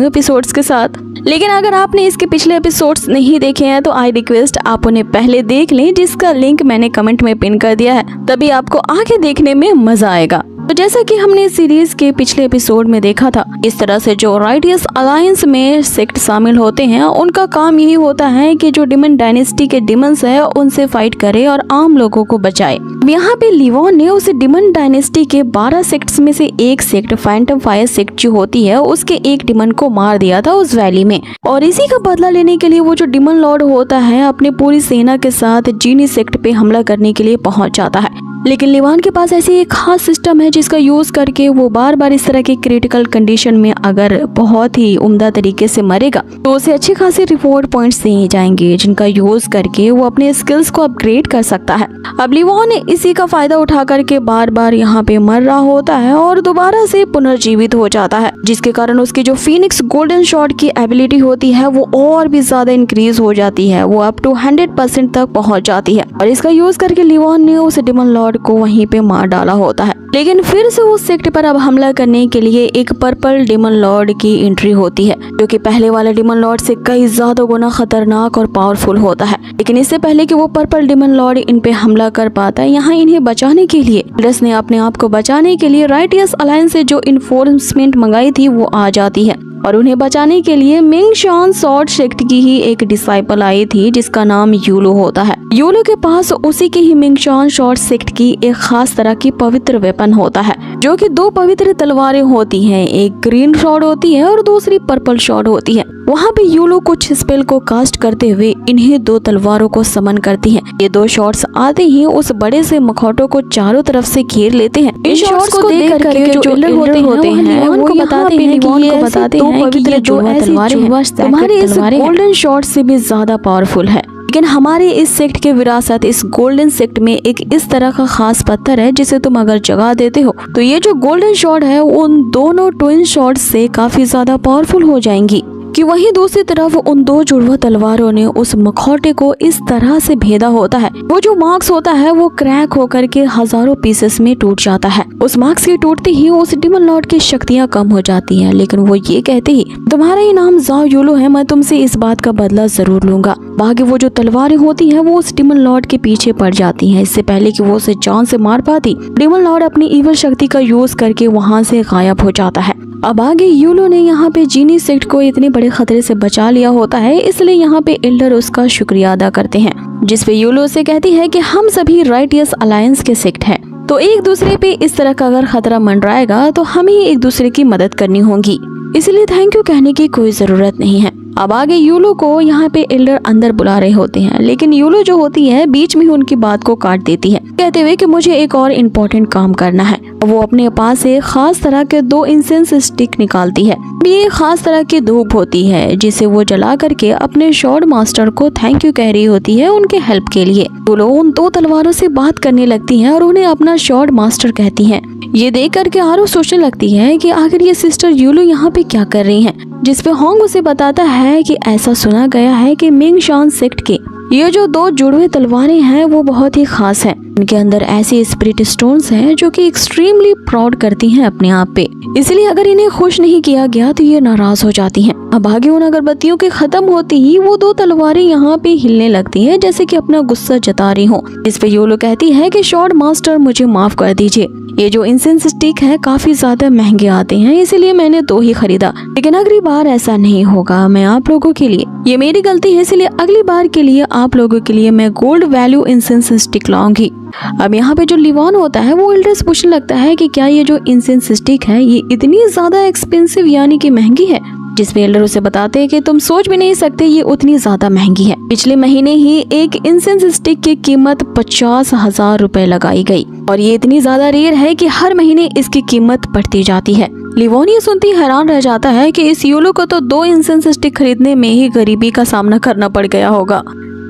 Episodes के साथ। लेकिन अगर आपने इसके पिछले एपिसोड्स नहीं देखे हैं तो आई रिक्वेस्ट आप उन्हें पहले देख लें, जिसका लिंक मैंने कमेंट में पिन कर दिया है, तभी आपको आगे देखने में मजा आएगा। तो जैसा कि हमने सीरीज के पिछले एपिसोड में देखा था, इस तरह से जो राइटियस अलायंस में सेक्ट शामिल होते हैं उनका काम यही होता है कि जो डिमन डायनेस्टी के डिमंस है उनसे फाइट करे और आम लोगों को बचाए। यहाँ पे लिवॉन ने उस डिमन डायनेस्टी के 12 सेक्ट्स में से एक सेक्ट फैंटम फायर सेक्ट जो होती है उसके एक डिमन को मार दिया था उस वैली में, और इसी का बदला लेने के लिए वो जो डिमन लॉर्ड होता है अपनी पूरी सेना के साथ जीनी सेक्ट पे हमला करने के लिए पहुंच जाता है। लेकिन लिवॉन के पास ऐसी एक खास सिस्टम है जिसका यूज करके वो बार बार इस तरह के क्रिटिकल कंडीशन में अगर बहुत ही उम्दा तरीके से मरेगा तो उसे अच्छे खासे रिवॉर्ड पॉइंट्स दिए जाएंगे, जिनका यूज करके वो अपने स्किल्स को अपग्रेड कर सकता है। अब लिवॉन इसी का फायदा उठा करके बार बार यहाँ पे मर रहा होता है और दोबारा से पुनर्जीवित हो जाता है, जिसके कारण उसकी जो फीनिक्स गोल्डन शॉट की एबिलिटी होती है वो और भी ज्यादा इंक्रीज हो जाती है, वो अप टू 100% तक पहुंच जाती है। और इसका यूज करके लिवॉन ने उस डिमन लॉर्ड को वहीं पे मार डाला होता है। लेकिन फिर से उस सेक्ट पर अब हमला करने के लिए एक पर्पल डिमन लॉर्ड की एंट्री होती है, जो कि पहले वाले डिमन लॉर्ड से कई ज्यादा गुना खतरनाक और पावरफुल होता है। लेकिन इससे पहले कि वो पर्पल डिमन लॉर्ड इन पे हमला कर पाता है, यहाँ इन्हें बचाने के लिए एल्डर्स ने अपने आप को बचाने के लिए राइटियस अलायंस से जो इन्फोर्समेंट मंगाई थी वो आ जाती है, और उन्हें बचाने के लिए मिंग शान सॉर्ड सेक्ट की ही एक डिसाइपल आई थी जिसका नाम यूलो होता है। यूलो के पास उसी के ही मिंग शान सॉर्ड सेक्ट की एक खास तरह की पवित्र वेपन होता है, जो कि 2 पवित्र तलवारें होती हैं, एक ग्रीन शॉर्ड होती है और दूसरी पर्पल शॉर्ड होती है। वहाँ पे यूलो कुछ स्पेल को कास्ट करते हुए इन्हें 2 तलवारों को समन करती है। ये 2 शॉट्स आते ही उस बड़े से मखौटों को चारों तरफ से घेर लेते हैं। इन शॉट्स को देख करके जो एल्डर होते हैं वो बताते हैं कि ये जो तलवारें तुम्हारे इस गोल्डन शॉट से भी ज्यादा पावरफुल है। लेकिन हमारे इस सेक्ट के विरासत इस गोल्डन सेक्ट में एक इस तरह का खास पत्थर है जिसे तुम अगर जगा देते हो तो ये जो गोल्डन शॉट है उन दोनों ट्विन शॉट से काफी ज्यादा पावरफुल हो जाएंगी। कि वहीं दूसरी तरफ उन 2 जुड़वा तलवारों ने उस मखौटे को इस तरह से भेदा होता है, वो जो मार्क्स होता है वो क्रैक होकर के हजारों पीसेस में टूट जाता है। उस मार्क्स के टूटते ही उस डिमन लॉर्ड की शक्तियां कम हो जाती हैं, लेकिन वो ये कहते ही तुम्हारा ही नाम जाओ यूलो है, मैं तुमसे इस बात का बदला जरूर लूंगा। बाकी वो जो तलवारें होती हैं वो उस डिमन लॉर्ड के पीछे पड़ जाती हैं। इससे पहले कि वो उसे जान से मार पाती, डिमन लॉर्ड अपनी ईवल शक्ति का यूज करके वहाँ से गायब हो जाता है। अब आगे यूलो ने यहाँ पे जीनी सेक्ट को इतने बड़े खतरे से बचा लिया होता है, इसलिए यहाँ पे एल्डर उसका शुक्रिया अदा करते हैं, जिसपे यूलो से कहती है कि हम सभी राइटियस अलायंस के सेक्ट हैं, तो एक दूसरे पे इस तरह का अगर खतरा मंडराएगा तो हमें ही एक दूसरे की मदद करनी होगी, इसलिए थैंक यू कहने की कोई जरूरत नहीं है। अब आगे यूलो को यहाँ पे एल्डर अंदर बुला रहे होते हैं, लेकिन यूलो जो होती है बीच में ही उनकी बात को काट देती है, कहते हुए कि मुझे एक और इम्पोर्टेंट काम करना है। वो अपने पास से खास तरह के 2 इंसेंस स्टिक निकालती है। ये खास तरह की धूप होती है जिसे वो जला करके अपने शॉर्ड मास्टर को थैंक यू कह रही होती है उनके हेल्प के लिए। यूलो उन 2 तलवारों से बात करने लगती है और उन्हें अपना शॉर्ड मास्टर कहती है। ये देख करके आरो सोचने लगती है कि आखिर ये सिस्टर यूलो यहाँ पे क्या कर रही हैं, जिसपे होंग उसे बताता है कि ऐसा सुना गया है कि मिंग शान सेक्ट के ये जो 2 जुड़वे तलवारें हैं वो बहुत ही खास हैं। इनके अंदर ऐसे स्पिरिट स्टोन्स हैं जो कि एक्सट्रीमली प्राउड करती हैं अपने आप पे, इसलिए अगर इन्हें खुश नहीं किया गया तो ये नाराज हो जाती हैं। अब आगे उन अगरबत्तियों के खत्म होते ही वो 2 तलवारें यहाँ पे हिलने लगती हैं जैसे कि अपना गुस्सा जता रही हो, जिसपे यूलो कहती है कि शॉर्ड मास्टर मुझे माफ कर दीजिए, ये जो इंसेंस स्टिक है काफी ज्यादा महंगे आते हैं इसलिए मैंने 2 ही खरीदा, लेकिन अगली बार ऐसा नहीं होगा। मैं आप लोगों के लिए, ये मेरी गलती है, इसलिए अगली बार के लिए आप लोगों के लिए मैं गोल्ड वैल्यू इंसेंस स्टिक लाऊंगी। अब यहाँ पे जो लिवॉन होता है वो एल्डर से पूछने लगता है कि क्या ये जो इंसेंस स्टिक है ये इतनी ज्यादा एक्सपेंसिव यानी कि महंगी है, जिसपे एल्डर उसे बताते हैं कि तुम सोच भी नहीं सकते ये उतनी ज्यादा महंगी है। पिछले महीने ही एक इंसेंस स्टिक की कीमत 50,000 रुपए लगाई गई और ये इतनी ज्यादा रेयर है कि हर महीने इसकी कीमत बढ़ती जाती है। लिवॉन ये सुनती हैरान रह जाता है कि इस यूलो को तो 2 इंसेंस स्टिक खरीदने में ही गरीबी का सामना करना पड़ गया होगा,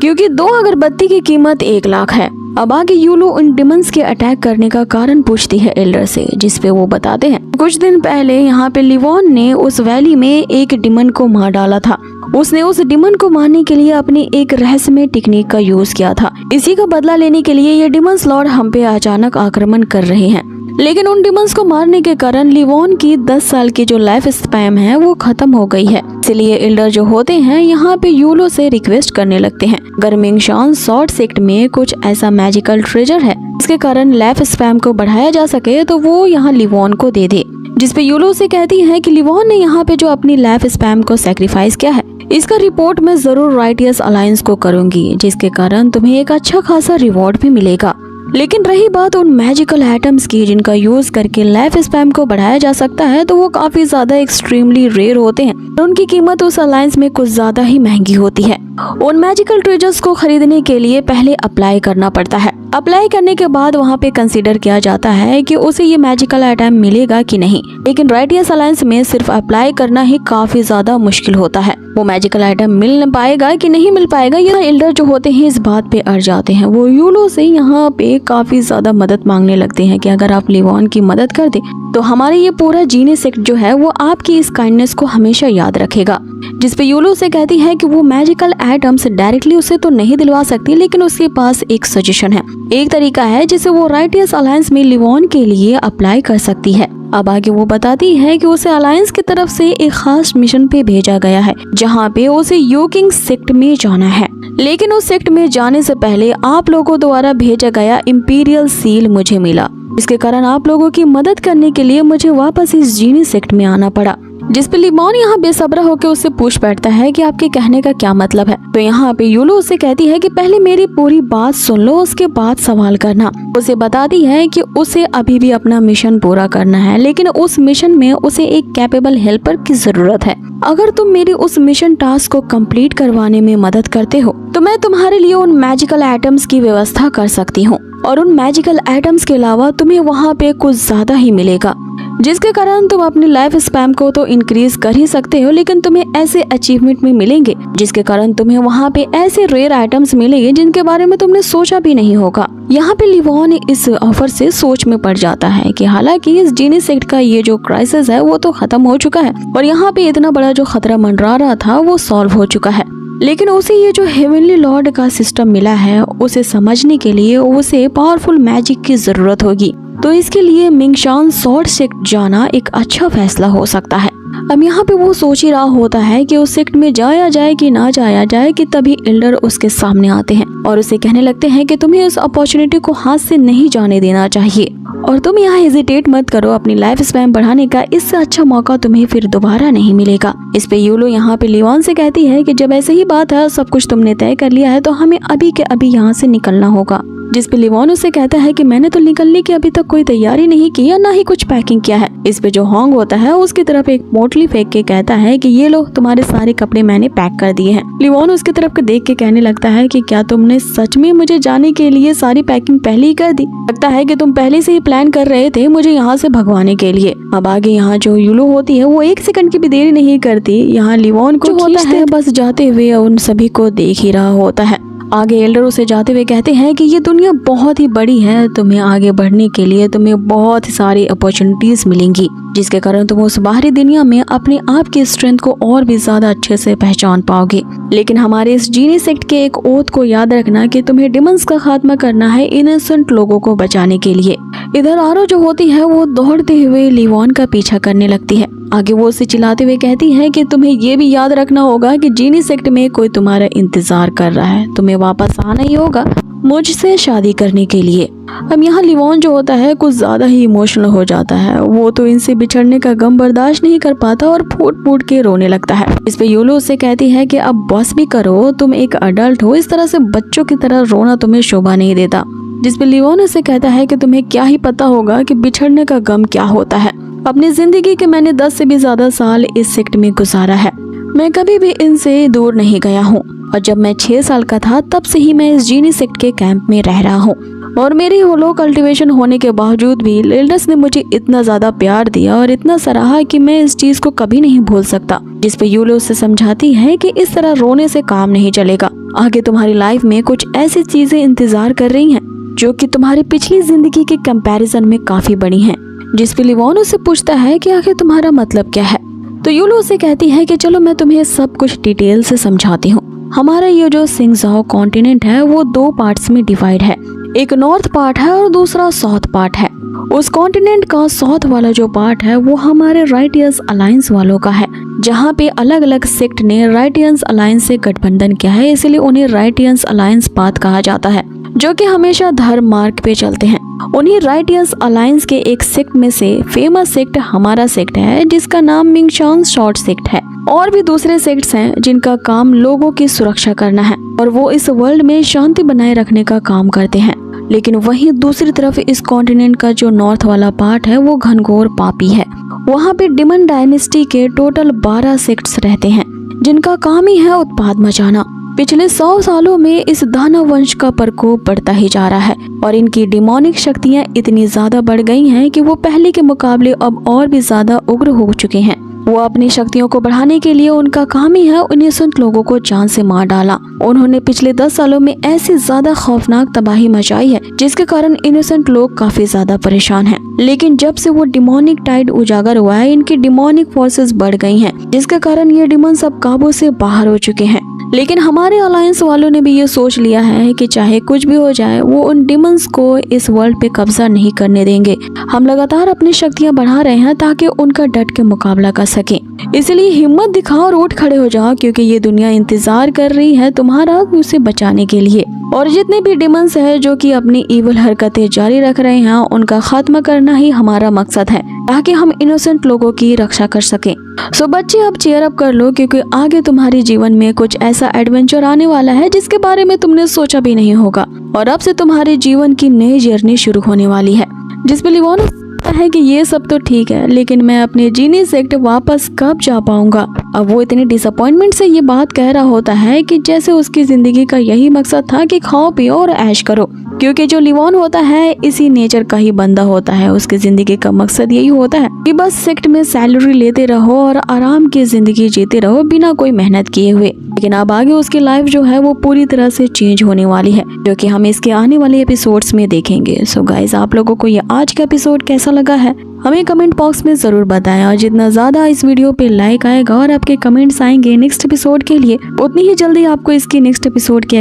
क्योंकि 2 अगरबत्ती की कीमत 1 लाख है। अब आगे यूलो उन डिमंस के अटैक करने का कारण पूछती है एल्डर से, जिसपे वो बताते हैं कुछ दिन पहले यहाँ पे लिवॉन ने उस वैली में एक डिमन को मार डाला था। उसने उस डिमन को मारने के लिए अपनी एक रहस्यमय टेक्निक का यूज किया था। इसी का बदला लेने के लिए ये डिमंस लॉर्ड हम पे अचानक आक्रमण कर रहे हैं। लेकिन उन डिमंस को मारने के कारण लिवॉन की 10 साल की जो लाइफ स्पैन है वो खत्म हो गई है। इसलिए एल्डर जो होते हैं यहाँ पे यूलो से रिक्वेस्ट करने लगते हैं अगर मिंगशान सॉर्ड सेक्ट में कुछ ऐसा मैजिकल ट्रेजर है इसके कारण लाइफ स्पैन को बढ़ाया जा सके तो वो यहाँ लिवॉन को दे दे। जिसपे यूलो से कहती है कि लिवॉन ने यहाँ पे जो अपनी लाइफ स्पैन को सैक्रिफाइस किया है इसका रिपोर्ट मैं जरूर राइटियस अलायंस को करूंगी, जिसके कारण तुम्हें एक अच्छा खासा रिवॉर्ड भी मिलेगा। लेकिन रही बात उन मैजिकल एटम्स की जिनका यूज करके लाइफ स्पैन को बढ़ाया जा सकता है तो वो काफी ज्यादा एक्सट्रीमली रेयर होते हैं और उनकी कीमत उस अलायंस में कुछ ज्यादा ही महंगी होती है। उन मैजिकल ट्रेजर्स को खरीदने के लिए पहले अप्लाई करना पड़ता है। अप्लाई करने के बाद वहाँ पे कंसीडर किया जाता है कि उसे ये मैजिकल आइटम मिलेगा कि नहीं। लेकिन राइटियस अलायंस में सिर्फ अप्लाई करना ही काफी ज्यादा मुश्किल होता है। वो मैजिकल आइटम मिल पाएगा कि नहीं मिल पाएगा, यह एल्डर जो होते हैं इस बात पे अड़ जाते हैं। वो यूलो से यहाँ पे काफी ज्यादा मदद मांगने लगते हैं कि अगर आप लिवॉन की मदद कर दे तो हमारे ये पूरा जीनी सेक्ट जो है वो आपकी इस काइंडनेस को हमेशा याद रखेगा। जिसपे यूलो से कहती है कि वो मैजिकल आइटम्स डायरेक्टली उसे तो नहीं दिलवा सकती, लेकिन उसके पास एक सजेशन है, एक तरीका है जिसे वो राइटियस अलायंस में लिवॉन के लिए अप्लाई कर सकती है। अब आगे वो बताती है कि उसे अलायंस की तरफ से एक खास मिशन पे भेजा गया है जहाँ पे उसे योकिंग सेक्ट में जाना है। लेकिन उस सेक्ट में जाने से पहले आप लोगों द्वारा भेजा गया इंपीरियल सील मुझे मिला, इसके कारण आप लोगों की मदद करने के लिए मुझे वापस इस जीनी सेक्ट में आना पड़ा। जिस पे लिवॉन यहाँ बेसब्रा होकर उससे पूछ बैठता है कि आपके कहने का क्या मतलब है। तो यहाँ पे यूलो उससे कहती है कि पहले मेरी पूरी बात सुन लो, उसके बाद सवाल करना। उसे बताती है कि उसे अभी भी अपना मिशन पूरा करना है, लेकिन उस मिशन में उसे एक कैपेबल हेल्पर की जरूरत है। अगर तुम मेरी उस मिशन टास्क को कंप्लीट करवाने में मदद करते हो तो मैं तुम्हारे लिए उन मैजिकल आइटम्स की व्यवस्था कर सकती हूँ और उन मैजिकल आइटम्स के अलावा तुम्हें वहाँ पे कुछ ज्यादा ही मिलेगा, जिसके कारण तुम अपनी लाइफ स्पैन को तो इंक्रीज कर ही सकते हो, लेकिन तुम्हें ऐसे अचीवमेंट भी मिलेंगे जिसके कारण तुम्हें वहाँ पे ऐसे रेयर आइटम्स मिलेंगे जिनके बारे में तुमने सोचा भी नहीं होगा। यहाँ पे लिवॉन इस ऑफर से सोच में पड़ जाता है कि हालांकि इस जीनी सेक्ट का ये जो क्राइसिस है वो तो खत्म हो चुका है और यहाँ पे इतना बड़ा जो खतरा मंडरा रहा था वो सॉल्व हो चुका है, लेकिन उसे ये जो हेवनली लॉर्ड का सिस्टम मिला है उसे समझने के लिए उसे पावरफुल मैजिक की जरूरत होगी। तो इसके लिए मिंगशान सॉर्ड सेक्ट जाना एक अच्छा फैसला हो सकता है। अब यहाँ पे वो सोच ही रहा होता है कि उस सेक्ट में जाया जाए कि ना जाया जाए कि तभी एल्डर उसके सामने आते हैं और उसे कहने लगते हैं कि तुम्हें उस अपॉर्चुनिटी को हाथ से नहीं जाने देना चाहिए और तुम यहाँ हेजिटेट मत करो, अपनी लाइफ स्पैन बढ़ाने का इससे अच्छा मौका तुम्हें फिर दोबारा नहीं मिलेगा। इस पे यूलो यहाँ पे लिवॉन से कहती है कि जब ऐसे ही बात है, सब कुछ तुमने तय कर लिया है तो हमें अभी के अभी यहाँ से निकलना होगा। जिस पे लिवॉन उसे कहता है कि मैंने तो निकलने की अभी तक कोई तैयारी नहीं की या ना ही कुछ पैकिंग किया है। इस पे जो होंग होता है उसकी तरफ एक पोटली फेंक के कहता है कि ये लो तुम्हारे सारे कपड़े मैंने पैक कर दिए हैं। लिवॉन उसकी तरफ देख के कहने लगता है कि क्या तुमने सच में मुझे जाने के लिए सारी पैकिंग पहले ही कर दी? लगता है कि तुम पहले से ही प्लान कर रहे थे मुझे यहाँ से भगवाने के लिए। अब आगे यहाँ जो यूलो होती है वो एक सेकंड की भी देरी नहीं करती, यहाँ लिवॉन को होता है बस जाते हुए उन सभी को देख ही रहा होता है। आगे एल्डर उसे जाते हुए कहते हैं कि ये दुनिया बहुत ही बड़ी है, तुम्हें आगे बढ़ने के लिए तुम्हें बहुत सारी अपॉर्चुनिटीज मिलेंगी, जिसके कारण तुम उस बाहरी दुनिया में अपने आप की स्ट्रेंथ को और भी ज्यादा अच्छे से पहचान पाओगे। लेकिन हमारे इस जीनी सेक्ट के एक ओथ को याद रखना कि तुम्हें डिमंस का खात्मा करना है इनोसेंट लोगों को बचाने के लिए। इधर आरो जो होती है वो दौड़ते हुए लिवॉन का पीछा करने लगती है। आगे वो उसे चिल्लाते हुए कहती है कि तुम्हें ये भी याद रखना होगा कि जीनी सेक्ट में कोई तुम्हारा इंतजार कर रहा है, तुम्हें वापस आना ही होगा मुझसे शादी करने के लिए। अब यहाँ लिवॉन जो होता है कुछ ज्यादा ही इमोशनल हो जाता है, वो तो इनसे बिछड़ने का गम बर्दाश्त नहीं कर पाता और फूट फूट के रोने लगता है। इस पे यूलो उससे कहती है कि अब बस भी करो, तुम एक अडल्ट हो, इस तरह से बच्चों की तरह रोना तुम्हें शोभा नहीं देता। जिस पे लिवॉन उससे कहता है कि तुम्हें क्या ही पता होगा कि बिछड़ने का गम क्या होता है। अपनी जिंदगी के मैंने 10 से भी ज्यादा साल इस सेक्ट में गुजारा है, मैं कभी भी इनसे दूर नहीं गया हूँ और जब मैं 6 साल का था तब से ही मैं इस जीनी सेक्ट के कैंप में रह रहा हूँ और मेरी होलो कल्टीवेशन होने के बावजूद भी एल्डर्स ने मुझे इतना ज्यादा प्यार दिया और इतना सराहा कि मैं इस चीज को कभी नहीं भूल सकता। जिस पे यूलो से समझाती है कि इस तरह रोने से काम नहीं चलेगा, आगे तुम्हारी लाइफ में कुछ ऐसी चीजें इंतजार कर रही हैं जो कि तुम्हारी पिछली जिंदगी के कंपैरिजन में काफी बड़ी हैं। जिस पे लिवॉन उससे पूछता है कि आखिर तुम्हारा मतलब क्या है, तो यूलो उसे कहती है कि चलो मैं तुम्हें सब कुछ डिटेल से समझाती हूँ। हमारा ये जो सिंगजाओ कॉन्टिनेंट है वो 2 पार्ट्स में डिवाइड है, एक नॉर्थ पार्ट है और दूसरा साउथ पार्ट है। उस कॉन्टिनेंट का साउथ वाला जो पार्ट है वो हमारे राइटियंस अलायंस वालों का है, जहाँ पे अलग अलग सेक्ट ने राइटियंस अलायंस से गठबंधन किया है, इसलिए उन्हें राइटियंस अलायंस पाथ कहा जाता है, जो कि हमेशा धर्म मार्ग पे चलते हैं। उन्हीं राइटियंस अलायंस के एक सेक्ट में से फेमस सेक्ट हमारा सेक्ट है, जिसका नाम मिंगशांग शॉर्ट सेक्ट है। और भी दूसरे सेक्ट्स हैं जिनका काम लोगों की सुरक्षा करना है और वो इस वर्ल्ड में शांति बनाए रखने का काम करते हैं। लेकिन वहीं दूसरी तरफ इस कॉन्टिनेंट का जो नॉर्थ वाला पार्ट है वो घनघोर पापी है। वहाँ पे डिमन डायनेस्टी के टोटल 12 सेक्ट्स रहते हैं, जिनका काम ही है उत्पाद मचाना। पिछले 100 सालों में इस दानव वंश का प्रकोप बढ़ता ही जा रहा है और इनकी डिमोनिक शक्तियाँ इतनी ज्यादा बढ़ गई हैं कि वो पहले के मुकाबले अब और भी ज्यादा उग्र हो चुके हैं। वो अपनी शक्तियों को बढ़ाने के लिए उनका काम ही है इनोसेंट लोगों को जान से मार डाला। उन्होंने पिछले 10 सालों में ऐसी ज्यादा खौफनाक तबाही मचाई है जिसके कारण इनोसेंट लोग काफी ज्यादा परेशान हैं। लेकिन जब से वो डिमोनिक टाइड उजागर हुआ है, इनकी डिमोनिक फोर्सेस बढ़ गई हैं, जिसके कारण ये डिमंस अब काबू से बाहर हो चुके हैं। लेकिन हमारे अलायंस वालों ने भी ये सोच लिया है कि चाहे कुछ भी हो जाए वो उन डिमंस को इस वर्ल्ड पे कब्जा नहीं करने देंगे। हम लगातार अपनी शक्तियां बढ़ा रहे हैं ताकि उनका डट के मुकाबला कर सके। इसलिए हिम्मत दिखाओ और उठ खड़े हो जाओ, क्योंकि ये दुनिया इंतजार कर रही है तुम्हारा उसे बचाने के लिए। और जितने भी डिमंस है जो कि अपनी इविल हरकतें जारी रख रहे हैं, उनका खात्मा करना ही हमारा मकसद है, ताकि हम इनोसेंट लोगों की रक्षा कर सकें। सो बच्चे अब चीयर अप कर लो, क्योंकि आगे तुम्हारे जीवन में कुछ ऐसा एडवेंचर आने वाला है जिसके बारे में तुमने सोचा भी नहीं होगा। और अब से तुम्हारे जीवन की नई जर्नी शुरू होने वाली है, जिसमें लिवोन है कि ये सब तो ठीक है, लेकिन मैं अपने जीनी सेक्ट वापस कब जा पाऊंगा। अब वो इतनी डिसअपॉइंटमेंट से ये बात कह रहा होता है कि जैसे उसकी जिंदगी का यही मकसद था कि खाओ पियो और ऐश करो, क्योंकि जो लिवोन होता है इसी नेचर का ही बंदा होता है। उसकी जिंदगी का मकसद यही होता है कि बस सेक्ट में सैलरी लेते रहो और आराम की जिंदगी जीते रहो बिना कोई मेहनत किए हुए। लेकिन अब आगे उसकी लाइफ जो है वो पूरी तरह से चेंज होने वाली है, जो कि हम इसके आने वाले एपिसोड्स में देखेंगे। सो गाइस, आप लोगों को ये आज का एपिसोड कैसा लगा है हमें कमेंट बॉक्स में जरूर बताएं। और जितना ज्यादा इस वीडियो पे लाइक आएगा और आपके कमेंट्स आएंगे नेक्स्ट एपिसोड के लिए, उतनी ही जल्दी आपको इसकी नेक्स्ट एपिसोड के